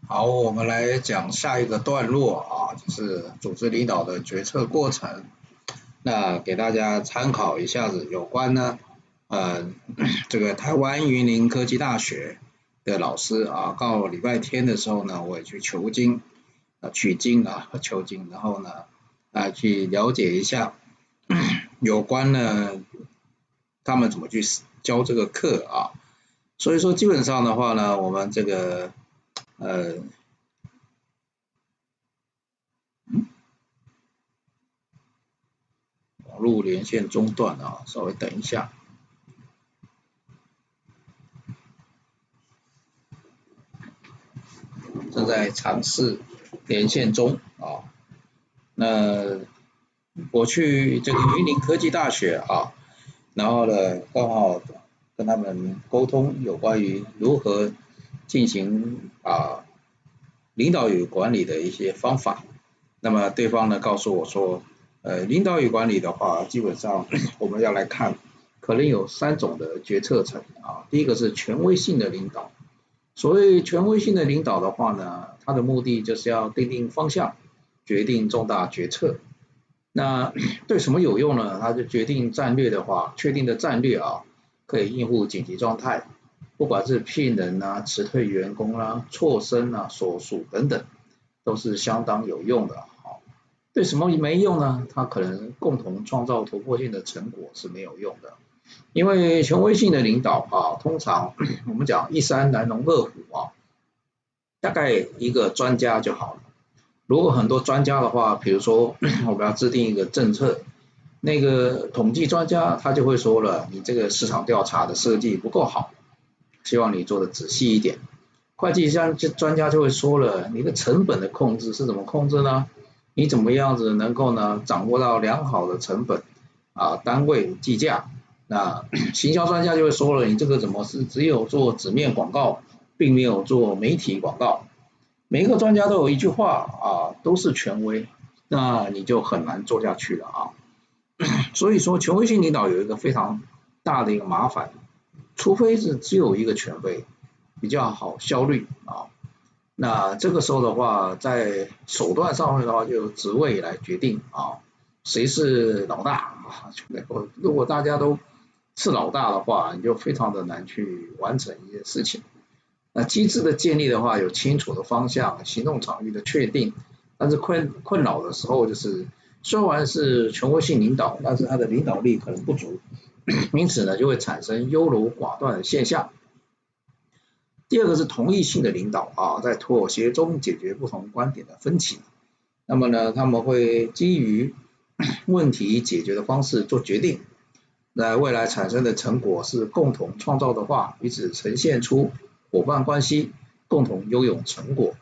好，我们来讲下一个段落就是组织领导的决策过程。那给大家参考一下子有关呢，这个台湾云林科技大学的老师刚好礼拜天的时候呢，我也去求经，取经求经，然后呢去了解一下有关呢他们怎么去教这个课所以说基本上的话呢，我们这个网络连线中断稍微等一下。正在尝试连线中那我去这个云林科技大学然后呢刚好跟他们沟通有关于如何进行领导与管理的一些方法。那么对方呢告诉我说，领导与管理的话，基本上我们要来看，可能有3种的决策层第一个是权威性的领导。所谓权威性的领导的话呢，它的目的就是要定定方向，决定重大决策。那对什么有用呢？它就决定战略的话，确定的战略可以应付紧急状态，不管是聘人辞退员工错身所属等等，都是相当有用的对什么没用呢？它可能共同创造突破性的成果是没有用的。因为权威性的领导通常我们讲一山难容二虎大概一个专家就好了。如果很多专家的话，比如说我们要制定一个政策，那个统计专家他就会说了，你这个市场调查的设计不够好，希望你做的仔细一点。会计专家就会说了，你的成本的控制是怎么控制呢？你怎么样子能够呢掌握到良好的成本单位计价？那行销专家就会说了，你这个怎么是只有做纸面广告，并没有做媒体广告？每一个专家都有一句话都是权威，那你就很难做下去了所以说，权威性领导有一个非常大的一个麻烦，除非是只有一个权威，比较好效率那这个时候的话，在手段上面的话，就由职位来决定谁是老大如果大家都是老大的话，你就非常的难去完成一些事情。那机制的建立的话，有清楚的方向，行动场域的确定，但是困扰的时候就是，虽然是权威性领导，但是他的领导力可能不足，因此呢，就会产生优柔寡断的现象。第二个是同意性的领导在妥协中解决不同观点的分歧。那么呢，他们会基于问题解决的方式做决定，那未来产生的成果是共同创造的话，彼此呈现出伙伴关系，共同拥有成果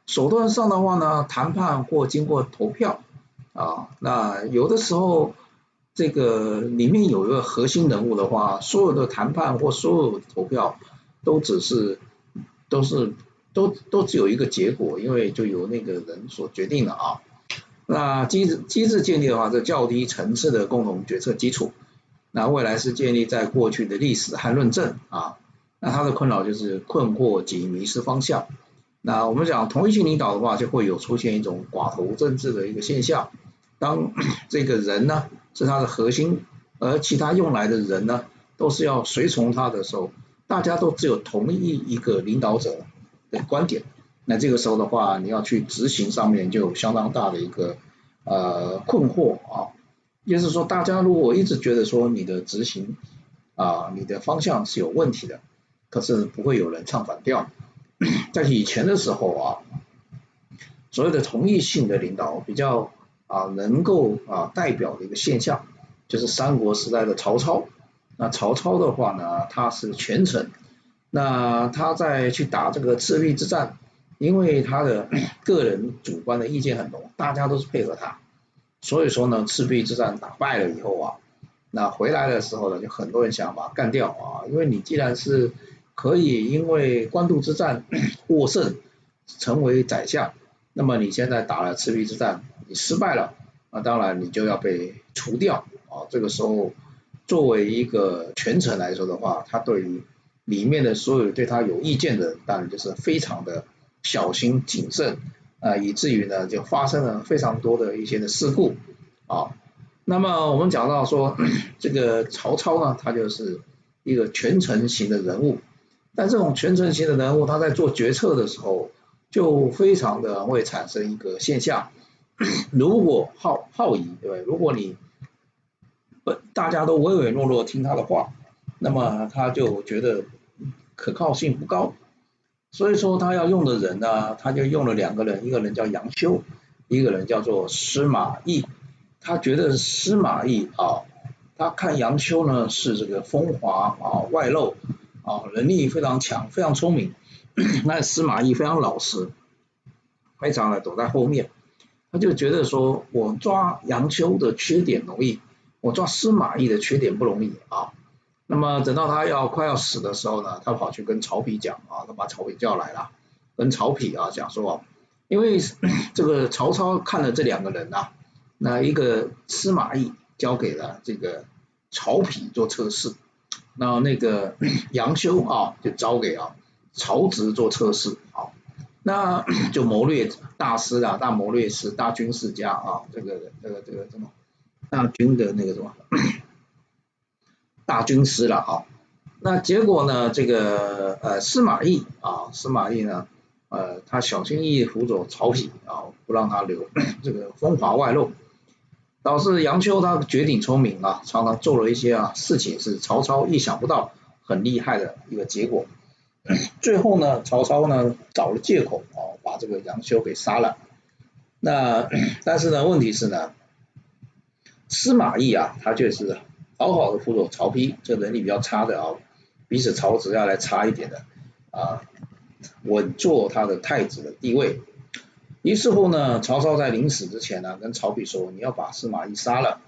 手段上的话呢，谈判或经过投票那有的时候这个里面有一个核心人物的话，所有的谈判或所有的投票都只有一个结果，因为就由那个人所决定的那机制建立的话，是较低层次的共同决策基础。那未来是建立在过去的历史和论证那他的困扰就是困惑及迷失方向。那我们讲同一性领导的话，就会有出现一种寡头政治的一个现象。当这个人呢是他的核心，而其他用来的人呢都是要随从他的时候，大家都只有同一一个领导者的观点。那这个时候的话，你要去执行上面就有相当大的一个困惑就是说，大家如果一直觉得说你的执行你的方向是有问题的，可是不会有人唱反调。在以前的时候所谓的同意性的领导比较能够代表的一个现象，就是三国时代的曹操。那曹操的话呢，他是权臣，那他在去打这个赤壁之战，因为他的个人主观的意见很浓，大家都是配合他，所以说呢，赤壁之战打败了以后那回来的时候呢，就很多人想把他干掉因为你既然是可以因为官渡之战获胜成为宰相，那么你现在打了赤壁之战，你失败了，那当然你就要被除掉这个时候作为一个权臣来说的话，他对于里面的所有对他有意见的人，当然就是非常的小心谨慎以至于呢就发生了非常多的一些的事故啊。那么我们讲到说这个曹操呢，他就是一个权臣型的人物，但这种权臣型的人物，他在做决策的时候，就非常的会产生一个现象，如果好疑，对不对？如果你大家都唯唯诺诺听他的话，那么他就觉得可靠性不高，所以说他要用的人呢，他就用了两个人，一个人叫杨修，一个人叫做司马懿。他觉得司马懿他看杨修呢是这个风华外露能力非常强，非常聪明，那司马懿非常老实，非常的躲在后面。他就觉得说我抓杨修的缺点容易，我抓司马懿的缺点不容易啊。那么等到他快要死的时候呢，他跑去跟曹丕讲他把曹丕叫来了，跟曹丕讲说因为这个曹操看了这两个人那一个司马懿交给了这个曹丕做测试，然后那个杨修就交给曹植做测试那就谋略大师大谋略师、大军事家这个什么大军的那个什么大军师了那结果呢，这个司马懿呢他小心翼翼辅佐曹丕不让他留这个风华外露，导致杨修他绝顶聪明常常做了一些事情是曹操意想不到很厉害的一个结果。最后呢，曹操呢找了借口把这个杨修给杀了。那但是呢，问题是呢，司马懿他却是好好的辅佐曹丕，这能力比较差的比起曹植要来差一点的稳坐他的太子的地位。于是乎呢，曹操在临死之前呢，跟曹丕说，你要把司马懿杀了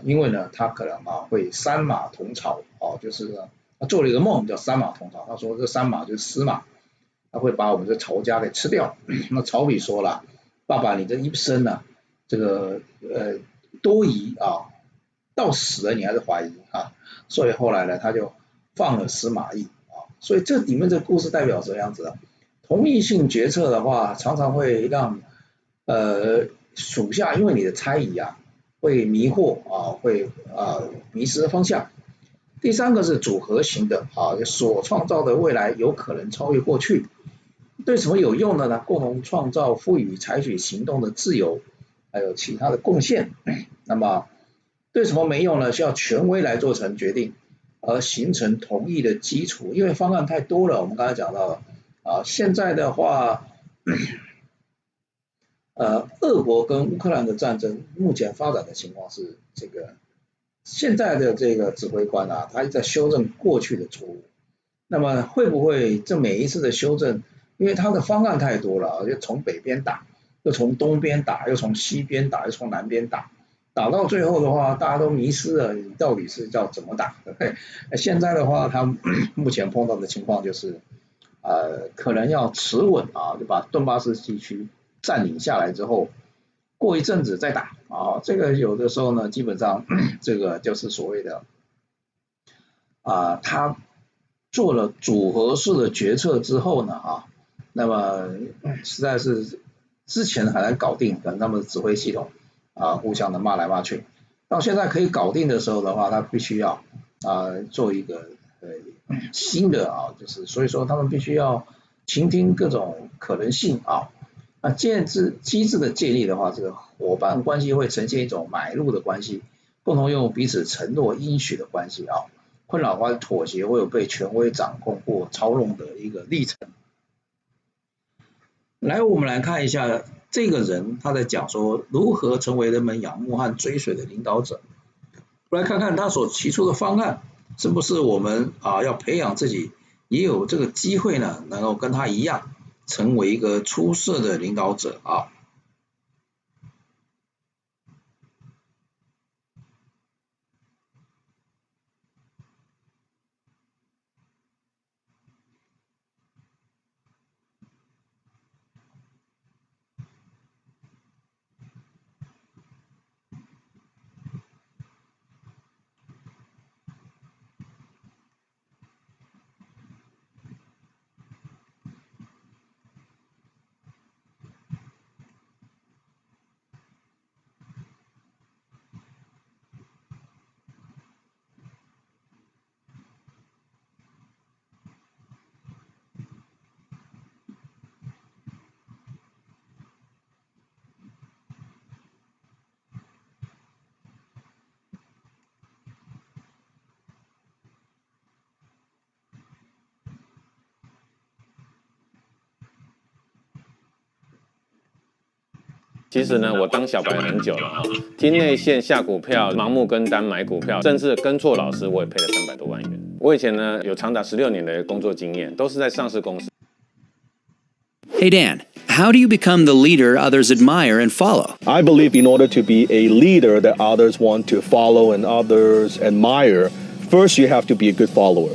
因为呢，他可能会三马同朝就是呢他做了一个梦叫三马同朝，他说这三马就是司马，他会把我们这曹家给吃掉。那曹丕说了，爸爸你这一生呢，这个多疑到死了你还是怀疑所以后来呢，他就放了司马懿所以这里面这个故事代表什么样子同意性决策的话，常常会让属下因为你的猜疑会迷惑会迷失方向。第三个是组合型的所创造的未来有可能超越过去。对什么有用的呢？共同创造赋予采取行动的自由，还有其他的贡献。那么对什么没用呢？需要权威来做成决定，而形成同意的基础。因为方案太多了，我们刚才讲到了现在的话，俄国跟乌克兰的战争目前发展的情况是这个现在的这个指挥官他在修正过去的错误。那么会不会这每一次的修正，因为他的方案太多了，就从北边打，又从东边打，又从西边打，又从南边打，打到最后的话，大家都迷失了，你到底是要怎么打？对不对？现在的话，他目前碰到的情况就是可能要持稳就把顿巴斯地区占领下来之后，过一阵子再打这个有的时候呢，基本上这个就是所谓的他做了组合式的决策之后呢那么实在是之前还来搞定，可能他们的指挥系统互相的骂来骂去，到现在可以搞定的时候的话，他必须要做一个新的就是所以说他们必须要倾听各种可能性机制的建立的话，这个伙伴关系会呈现一种买入的关系，共同用彼此承诺应许的关系困扰或妥协会有被权威掌控或操弄的一个历程。来，我们来看一下这个人他在讲说如何成为人们仰慕和追随的领导者。来看看他所提出的方案是不是我们要培养自己也有这个机会呢，能够跟他一样成为一个出色的领导者其实呢，我当小白很久了啊，听内线下股票，盲目跟单买股票，甚至跟错老师，我也赔了300多万元。我以前呢有长达16年的工作经验，都是在上市公司。Hey Dan, how do you become the leader others admire and follow? I believe in order to be a leader that others want to follow and others admire, first you have to be a good follower.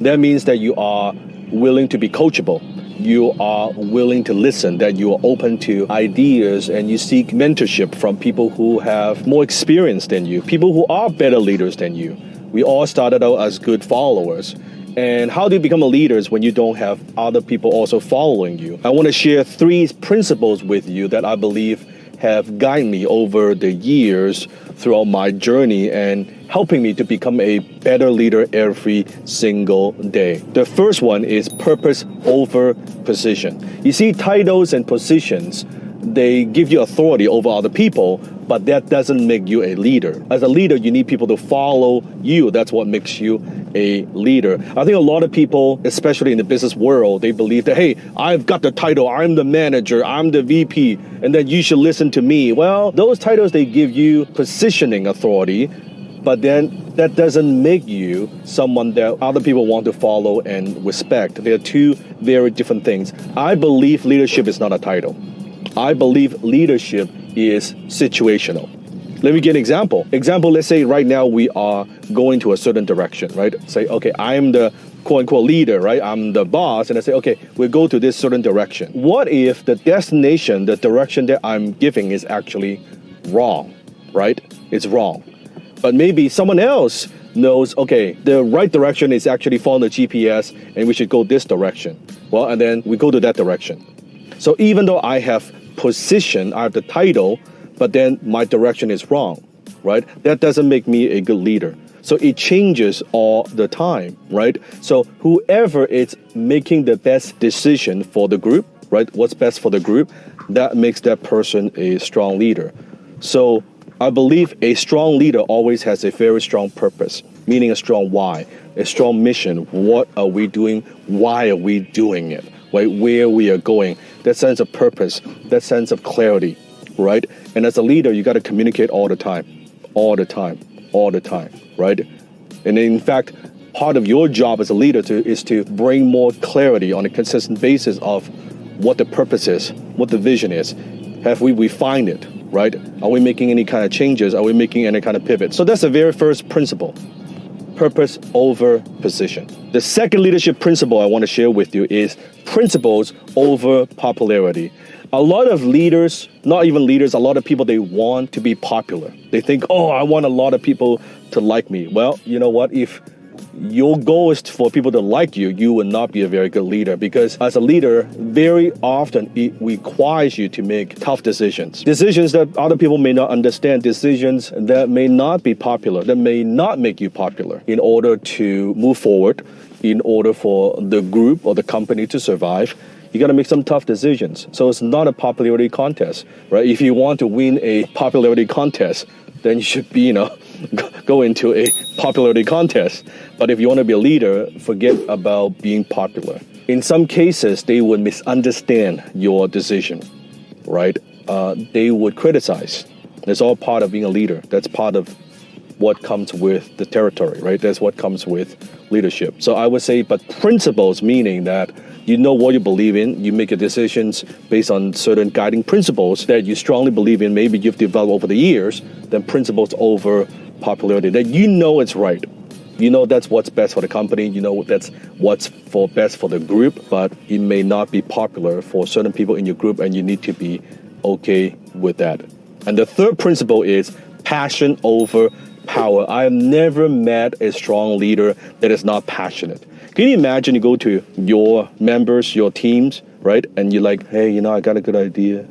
That means that you are willing to be coachable. You are willing to listen, that you are open to ideas, and you seek mentorship from people who have more experience than you, people who are better leaders than you. We all started out as good followers. And how do you become a leader when you don't have other people also following you? I want to share 3 principles with you that I believe have guided me over the years throughout my journey and helping me to become a better leader every single day. The first one is purpose over position. You see, titles and positions, they give you authority over other people, but that doesn't make you a leader. As a leader, you need people to follow you. That's what makes you a leader. I think a lot of people, especially in the business world, they believe that, hey, I've got the title, I'm the manager, I'm the VP, and then you should listen to me. Well, those titles, they give you positioning authority, but then that doesn't make you someone that other people want to follow and respect. They're 2 very different things. I believe leadership is not a title. I believe leadership is situational. Let me give an example. Let's say right now we are going to a certain direction, right? Say, okay, I'm the quote unquote leader, right? I'm the boss. And I say, okay, we'll go to this certain direction. What if the destination, the direction that I'm giving is actually wrong, right? It's wrong. But maybe someone else knows, okay, the right direction is actually follow the GPS and we should go this direction. Well, and then we go to that direction. So even though I have position, I have the title, but then my direction is wrong, right? That doesn't make me a good leader. So it changes all the time, right? So whoever is making the best decision for the group, right? What's best for the group, that makes that person a strong leader. So I believe a strong leader always has a very strong purpose, meaning a strong why, a strong mission. What are we doing? Why are we doing it? Right? Where we are going, that sense of purpose, that sense of clarity, right? And as a leader, you got to communicate all the time, right? And in fact, part of your job as a leader is to bring more clarity on a consistent basis of what the purpose is, what the vision is. Have we refined it, right? Are we making any kind of changes? Are we making any kind of pivot? So that's the very first principle. Purpose over position. The second leadership principle I want to share with you is principles over popularity. A lot of leaders, not even leaders, a lot of people, they want to be popular. They think, oh, I want a lot of people to like me. Well, you know what? If your goal is for people to like you, you will not be a very good leader, because as a leader, very often it requires you to make tough decisions. Decisions that other people may not understand, decisions that may not be popular, that may not make you popular in order to move forward, in order for the group or the company to survive. You got to make some tough decisions. So it's not a popularity contest, right? If you want to win a popularity contest, then you should be, go into a popularity contest. But if you want to be a leader, forget about being popular. In some cases, they would misunderstand your decision, right? They would criticize. That's all part of being a leader. That's part of what comes with the territory, right? That's what comes with leadership. So I would say, but principles, meaning that you know what you believe in, you make your decisions based on certain guiding principles that you strongly believe in, maybe you've developed over the years, then principles over popularity, that you know it's right. You know that's what's best for the company, you know that's what's best for the group, but it may not be popular for certain people in your group, and you need to be okay with that. And the third principle is passion over power. I have never met a strong leader that is not passionate. Can you imagine you go to your members, your teams, right? And you're like, hey, I got a good idea.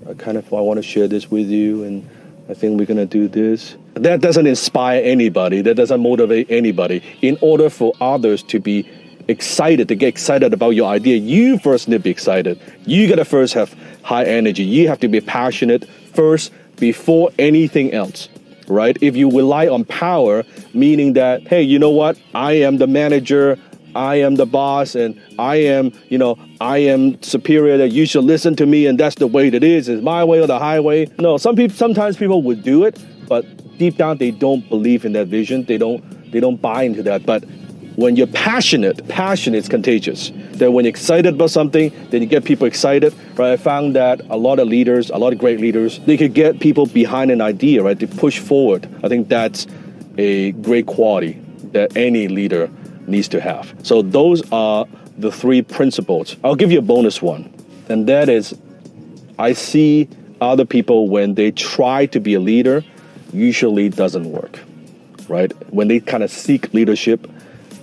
I want to share this with you, and I think we're going to do this. That doesn't inspire anybody. That doesn't motivate anybody. In order for others to be excited, to get excited about your idea, you first need to be excited. You got to first have high energy. You have to be passionate first before anything else. Right? If you rely on power, meaning that, hey, you know what? I am the manager. I am the boss and I am superior, that you should listen to me and that's the way it is. It's my way or the highway. No, sometimes people would do it, but deep down they don't believe in that vision. They don't buy into that. But when you're passionate, passion is contagious. That when you're excited about something, then you get people excited, right? I found that a lot of leaders, a lot of great leaders, they could get people behind an idea, right? To push forward. I think that's a great quality that any leader needs to have. So those are the 3 principles. I'll give you a bonus one, and that is, I see other people when they try to be a leader, usually doesn't work, right? When they kind of seek leadership,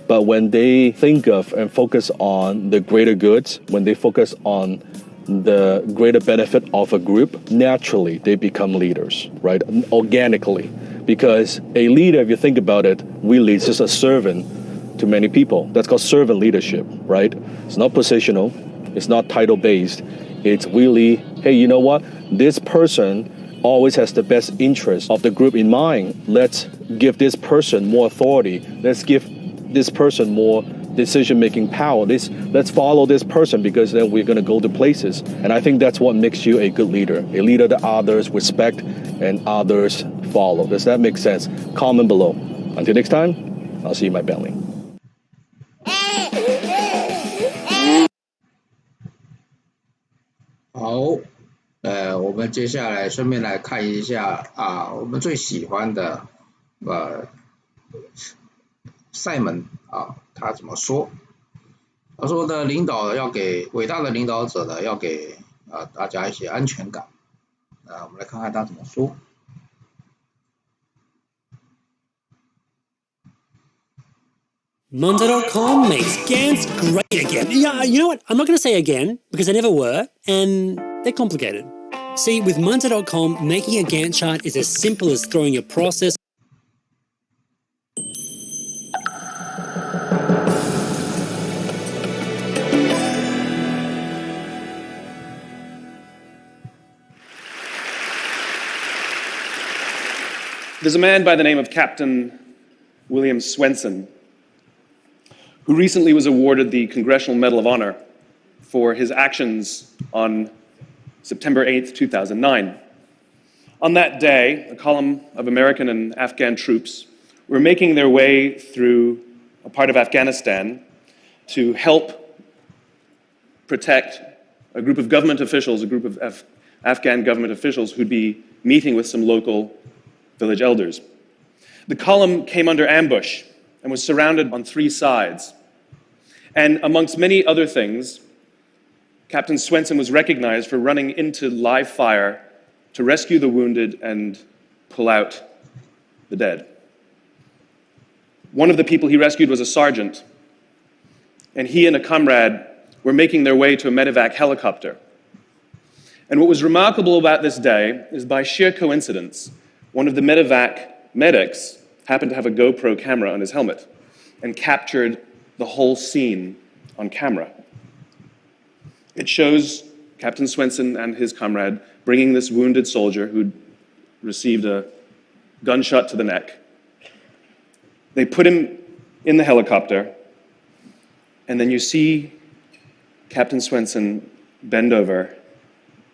but when they think of and focus on the greater goods, when they focus on the greater benefit of a group, naturally they become leaders, right? Organically. Because a leader, if you think about it, really is just a servant to many people. That's called servant leadership, right? It's not positional, it's not title-based. It's really, hey, you know what? This person always has the best interest of the group in mind. Let's give this person more authority. Let's give this person more decision-making power. Let's follow this person because then we're going to go to places. And I think that's what makes you a good leader, a leader that others respect and others follow. Does that make sense? Comment below. Until next time, I'll see you in my belly. 好，我们接下来顺便来看一下我们最喜欢的Simon 他怎么说？他说的领导要给伟大的领导者呢，要给大家一些安全感。我们来看看他怎么说。Monzo.com makes GANs great again. Yeah, you know what? I'm not going to say again because they never were, and they're complicated. See, with Monzo.com, making a Gantt chart is as simple as throwing your process. There's a man by the name of Captain William Swenson, who recently was awarded the Congressional Medal of Honor for his actions on September 8th, 2009. On that day, a column of American and Afghan troops were making their way through a part of Afghanistan to help protect a group of government officials, a group of Afghan government officials who'd be meeting with some local village elders. The column came under ambush and was surrounded on 3 sides. And amongst many other things, Captain Swenson was recognized for running into live fire to rescue the wounded and pull out the dead. One of the people he rescued was a sergeant, and he and a comrade were making their way to a medevac helicopter. And what was remarkable about this day is, by sheer coincidence, one of the medevac medics happened to have a GoPro camera on his helmet and captured the whole scene on camera. It shows Captain Swenson and his comrade bringing this wounded soldier who'd received a gunshot to the neck. They put him in the helicopter, and then you see Captain Swenson bend over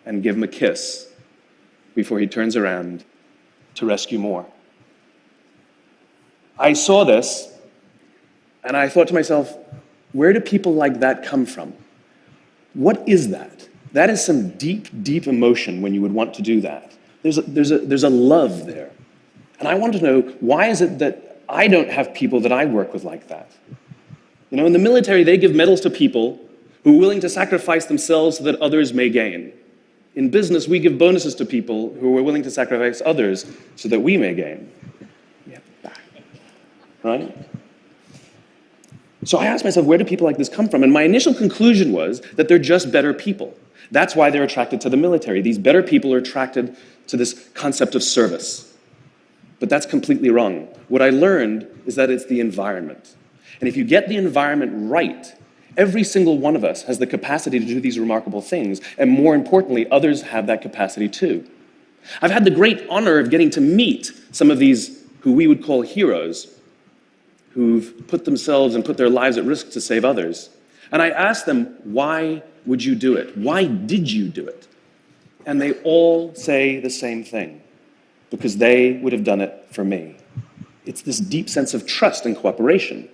and give him a kiss before he turns around to rescue more. I saw this, and I thought to myself, where do people like that come from? What is that? That is some deep, deep emotion when you would want to do that. There's a love there. And I want to know, why is it that I don't have people that I work with like that? You know, in the military, they give medals to people who are willing to sacrifice themselves so that others may gain. In business, we give bonuses to people who are willing to sacrifice others so that we may gain. Yeah, right? So I asked myself, where do people like this come from? And my initial conclusion was that they're just better people. That's why they're attracted to the military. These better people are attracted to this concept of service. But that's completely wrong. What I learned is that it's the environment. And if you get the environment right, every single one of us has the capacity to do these remarkable things. And more importantly, others have that capacity too. I've had the great honor of getting to meet some of these who we would call heroes. who've put themselves and put their lives at risk to save others. And I asked them, why would you do it? Why did you do it? And they all say the same thing, because they would have done it for me. It's this deep sense of trust and cooperation.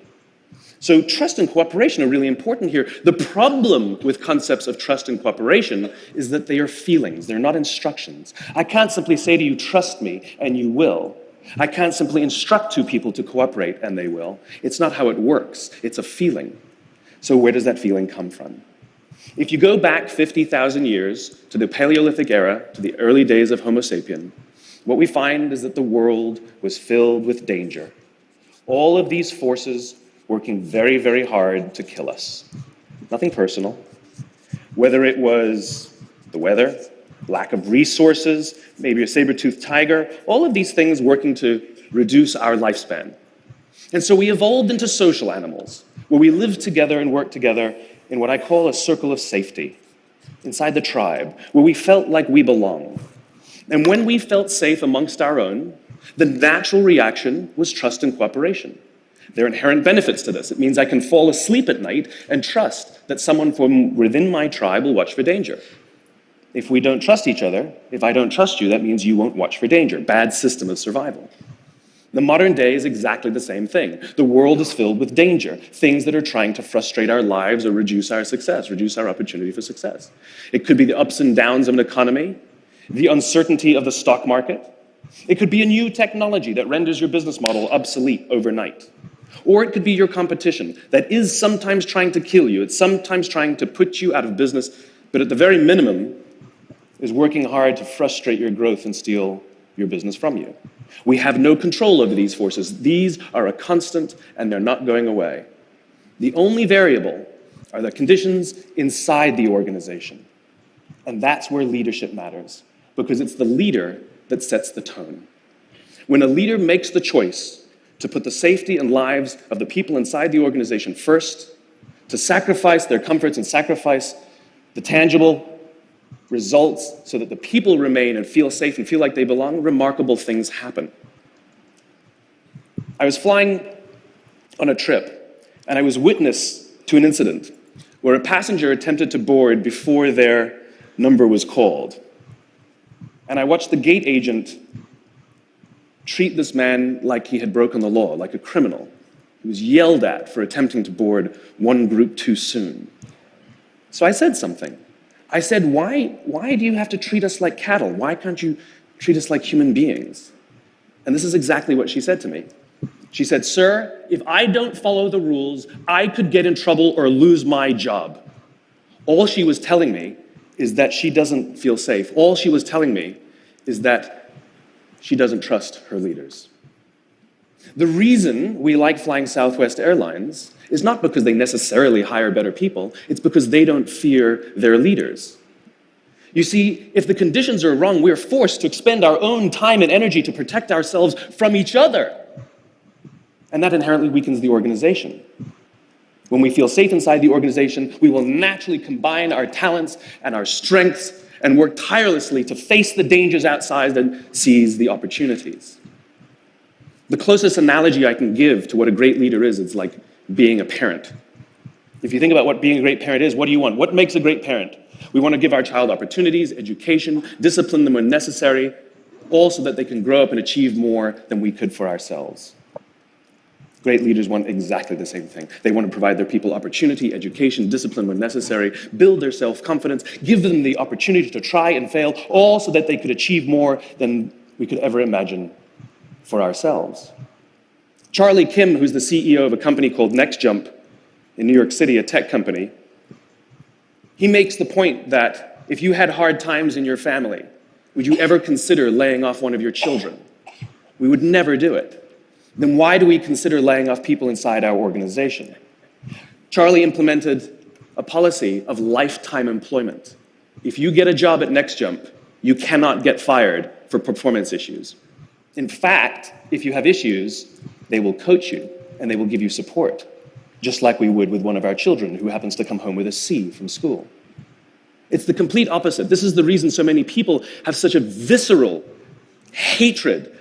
So trust and cooperation are really important here. The problem with concepts of trust and cooperation is that they are feelings, they're not instructions. I can't simply say to you, trust me, and you will. I can't simply instruct two people to cooperate, and they will. It's not how it works. It's a feeling. So where does that feeling come from? If you go back 50,000 years to the Paleolithic era, to the early days of Homo sapien, what we find is that the world was filled with danger. All of these forces working very, very hard to kill us. Nothing personal. Whether it was the weather, lack of resources, maybe a saber-toothed tiger, all of these things working to reduce our lifespan. And so we evolved into social animals, where we lived together and worked together in what I call a circle of safety, inside the tribe, where we felt like we belonged. And when we felt safe amongst our own, the natural reaction was trust and cooperation. There are inherent benefits to this. It means I can fall asleep at night and trust that someone from within my tribe will watch for danger. If we don't trust each other, if I don't trust you, that means you won't watch for danger. Bad system of survival. The modern day is exactly the same thing. The world is filled with danger, things that are trying to frustrate our lives or reduce our success, reduce our opportunity for success. It could be the ups and downs of an economy, the uncertainty of the stock market. It could be a new technology that renders your business model obsolete overnight. Or it could be your competition that is sometimes trying to kill you. It's sometimes trying to put you out of business, but at the very minimum is working hard to frustrate your growth and steal your business from you. We have no control over these forces. These are a constant and they're not going away. The only variable are the conditions inside the organization. And that's where leadership matters, because it's the leader that sets the tone. When a leader makes the choice to put the safety and lives of the people inside the organization first, to sacrifice their comforts and sacrifice the tangible results so that the people remain and feel safe and feel like they belong, remarkable things happen. I was flying on a trip, and I was witness to an incident where a passenger attempted to board before their number was called. And I watched the gate agent treat this man like he had broken the law, like a criminal. He was yelled at for attempting to board one group too soon. So I said something. I said, why do you have to treat us like cattle? Why can't you treat us like human beings? And this is exactly what she said to me. She said, sir, if I don't follow the rules, I could get in trouble or lose my job. All she was telling me is that she doesn't feel safe. All she was telling me is that she doesn't trust her leaders. The reason we like flying Southwest Airlines is not because they necessarily hire better people, it's because they don't fear their leaders. You see, if the conditions are wrong, we're forced to expend our own time and energy to protect ourselves from each other. And that inherently weakens the organization. When we feel safe inside the organization, we will naturally combine our talents and our strengths and work tirelessly to face the dangers outside and seize the opportunities. The closest analogy I can give to what a great leader is, it's like being a parent. If you think about what being a great parent is, what do you want? What makes a great parent? We want to give our child opportunities, education, discipline them when necessary, all so that they can grow up and achieve more than we could for ourselves. Great leaders want exactly the same thing. They want to provide their people opportunity, education, discipline when necessary, build their self-confidence, give them the opportunity to try and fail, all so that they could achieve more than we could ever imagine for ourselves. Charlie Kim, who's the CEO of a company called NextJump in New York City, a tech company, he makes the point that if you had hard times in your family, would you ever consider laying off one of your children? We would never do it. Then why do we consider laying off people inside our organization? Charlie implemented a policy of lifetime employment. If you get a job at NextJump, you cannot get fired for performance issues. In fact, if you have issues, they will coach you and they will give you support, just like we would with one of our children who happens to come home with a C from school. It's the complete opposite. This is the reason so many people have such a visceral hatred,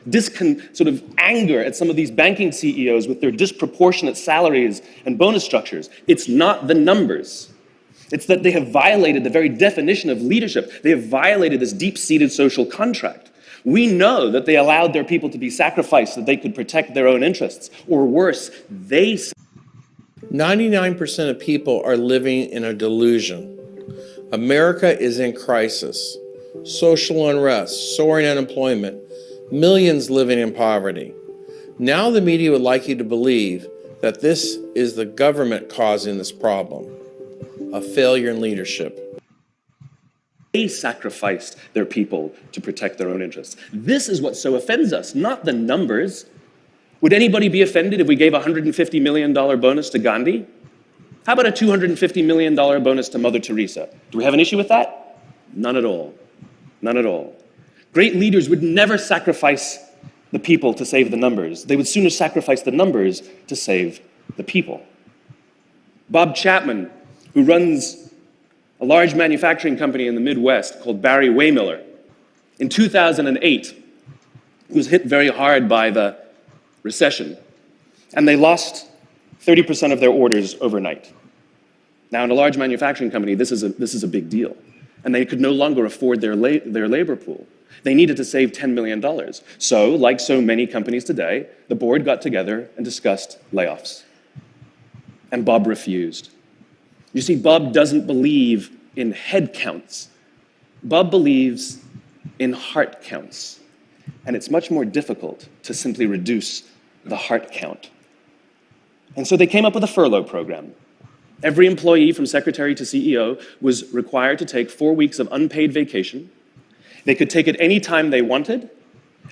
sort of anger at some of these banking CEOs with their disproportionate salaries and bonus structures. It's not the numbers. It's that they have violated the very definition of leadership. They have violated this deep-seated social contract. We know that they allowed their people to be sacrificed so that they could protect their own interests. Or worse, 99% of people are living in a delusion. America is in crisis. Social unrest, soaring unemployment, millions living in poverty. Now the media would like you to believe that this is the government causing this problem, a failure in leadership. They sacrificed their people to protect their own interests. This is what so offends us, not the numbers. Would anybody be offended if we gave a $150 million bonus to Gandhi? How about a $250 million bonus to Mother Teresa? Do we have an issue with that? None at all. None at all. Great leaders would never sacrifice the people to save the numbers. They would sooner sacrifice the numbers to save the people. Bob Chapman, who runs a large manufacturing company in the Midwest called Barry Waymiller, in 2008, was hit very hard by the recession, and they lost 30% of their orders overnight. Now, in a large manufacturing company, this is a big deal, and they could no longer afford their labor pool. They needed to save $10 million. So, like so many companies today, the board got together and discussed layoffs. And Bob refused. You see, Bob doesn't believe in head counts. Bob believes in heart counts. And it's much more difficult to simply reduce the heart count. And so they came up with a furlough program. Every employee from secretary to CEO was required to take 4 weeks of unpaid vacation. They could take it any time they wanted,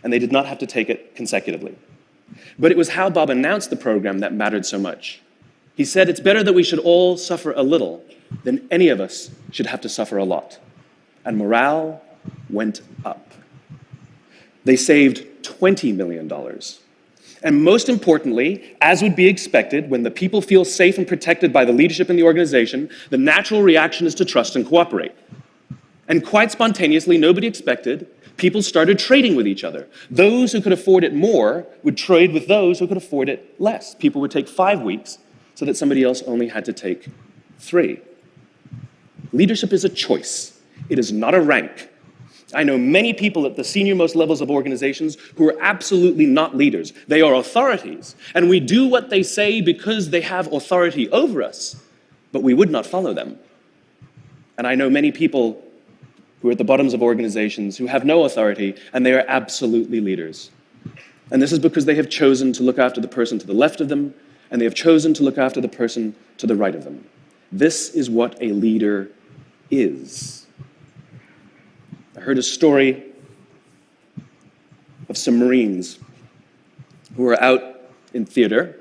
and they did not have to take it consecutively. But it was how Bob announced the program that mattered so much. He said, it's better that we should all suffer a little than any of us should have to suffer a lot. And morale went up. They saved $20 million. And most importantly, as would be expected, when the people feel safe and protected by the leadership in the organization, the natural reaction is to trust and cooperate. And quite spontaneously, nobody expected, people started trading with each other. Those who could afford it more would trade with those who could afford it less. People would take 5 weeks so that somebody else only had to take 3. Leadership is a choice. It is not a rank. I know many people at the senior-most levels of organizations who are absolutely not leaders. They are authorities, and we do what they say because they have authority over us, but we would not follow them. And I know many people who are at the bottoms of organizations who have no authority, and they are absolutely leaders. And this is because they have chosen to look after the person to the left of them, and they have chosen to look after the person to the right of them. This is what a leader is. I heard a story of some Marines who were out in theater,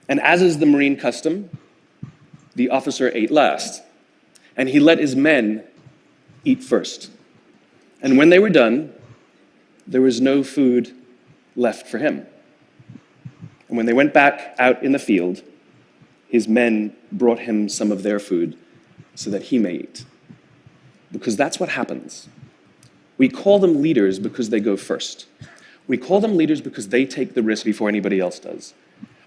and as is the Marine custom, the officer ate last, and he let his men eat first. And when they were done, there was no food left for him. And when they went back out in the field, his men brought him some of their food so that he may eat. Because that's what happens. We call them leaders because they go first. We call them leaders because they take the risk before anybody else does.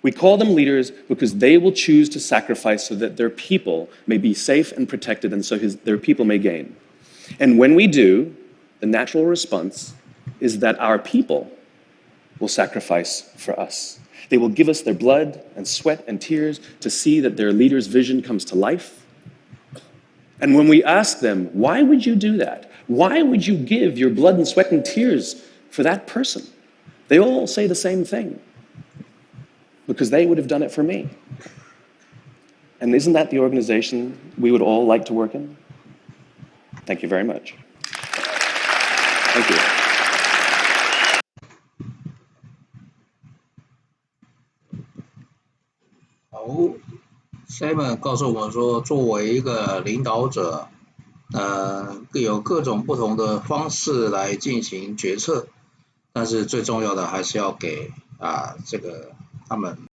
We call them leaders because they will choose to sacrifice so that their people may be safe and protected and so their people may gain. And when we do, the natural response is that our people will sacrifice for us. They will give us their blood and sweat and tears to see that their leader's vision comes to life. And when we ask them, why would you do that? Why would you give your blood and sweat and tears for that person? They all say the same thing. Because they would have done it for me. And isn't that the organization we would all like to work in? Thank you very much. Thank you. Simon 告诉我们说，作为一个领导者，有各种不同的方式来进行决策，但是最重要的还是要给他们